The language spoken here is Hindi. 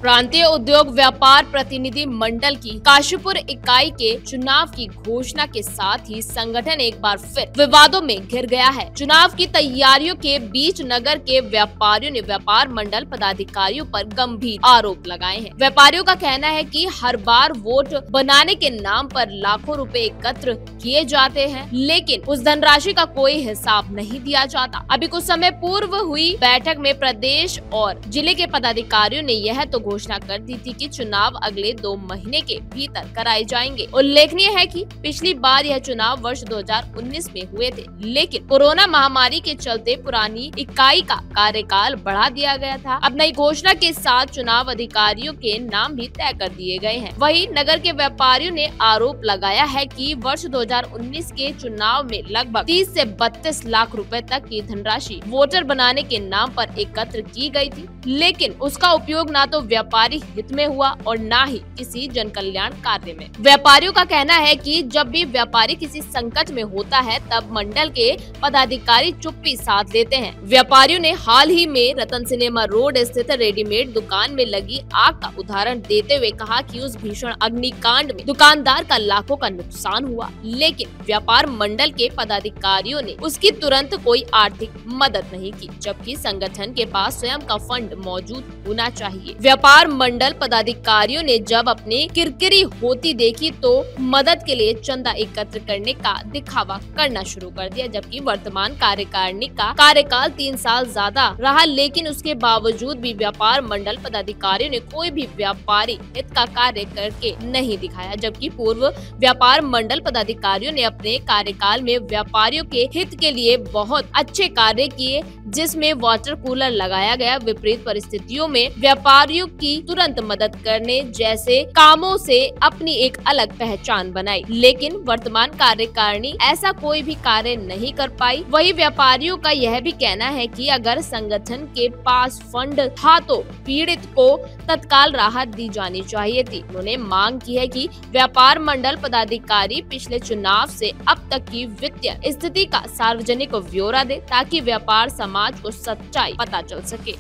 प्रांतीय उद्योग व्यापार प्रतिनिधि मंडल की काशीपुर इकाई के चुनाव की घोषणा के साथ ही संगठन एक बार फिर विवादों में घिर गया है। चुनाव की तैयारियों के बीच नगर के व्यापारियों ने व्यापार मंडल पदाधिकारियों पर गंभीर आरोप लगाए हैं। व्यापारियों का कहना है कि हर बार वोट बनाने के नाम पर लाखों रुपए एकत्र किए जाते हैं, लेकिन उस धनराशि का कोई हिसाब नहीं दिया जाता। अभी कुछ समय पूर्व हुई बैठक में प्रदेश और जिले के पदाधिकारियों ने यह तो घोषणा कर दी थी कि चुनाव अगले 2 महीने के भीतर कराए जाएंगे। उल्लेखनीय है कि पिछली बार यह चुनाव वर्ष 2019 में हुए थे, लेकिन कोरोना महामारी के चलते पुरानी इकाई का कार्यकाल बढ़ा दिया गया था। अब नई घोषणा के साथ चुनाव अधिकारियों के नाम भी तय कर दिए गए हैं। वहीं नगर के व्यापारियों ने आरोप लगाया है कि वर्ष 2019 के चुनाव में लगभग 30 से 32 लाख रुपए तक की धनराशि वोटर बनाने के नाम पर एकत्र की गई थी, लेकिन उसका उपयोग न तो व्यापारी हित में हुआ और न ही किसी जन कल्याण कार्य में। व्यापारियों का कहना है कि जब भी व्यापारी किसी संकट में होता है तब मंडल के पदाधिकारी चुप्पी साध लेते हैं। व्यापारियों ने हाल ही में रतन सिनेमा रोड स्थित रेडीमेड दुकान में लगी आग का उदाहरण देते हुए कहा कि उस भीषण अग्निकांड में दुकानदार का लाखों का नुकसान हुआ, लेकिन व्यापार मंडल के पदाधिकारियों ने उसकी तुरंत कोई आर्थिक मदद नहीं की, जबकि संगठन के पास स्वयं का फंड मौजूद होना चाहिए। व्यापार मंडल पदाधिकारियों ने जब अपनी किरकिरी होती देखी तो मदद के लिए चंदा एकत्र करने का दिखावा करना शुरू कर दिया, जबकि वर्तमान कार्यकारिणी का कार्यकाल 3 साल ज्यादा रहा, लेकिन उसके बावजूद भी व्यापार मंडल पदाधिकारियों ने कोई भी व्यापारी हित का कार्य करके नहीं दिखाया। जबकि पूर्व व्यापार मंडल पदाधिकारियों ने अपने कार्यकाल में व्यापारियों के हित के लिए बहुत अच्छे कार्य किए, जिसमें वाटर कूलर लगाया गया, विपरीत परिस्थितियों में व्यापारियों की तुरंत मदद करने जैसे कामों से अपनी एक अलग पहचान बनाई। लेकिन वर्तमान कार्यकारिणी ऐसा कोई भी कार्य नहीं कर पाई। वही व्यापारियों का यह भी कहना है कि अगर संगठन के पास फंड था तो पीड़ित को तत्काल राहत दी जानी चाहिए थी। उन्होंने मांग की है कि व्यापार मंडल पदाधिकारी पिछले चुनाव से अब तक की वित्तीय स्थिति का सार्वजनिक ब्यौरा दे, ताकि व्यापार समाज को सच्चाई पता चल सके।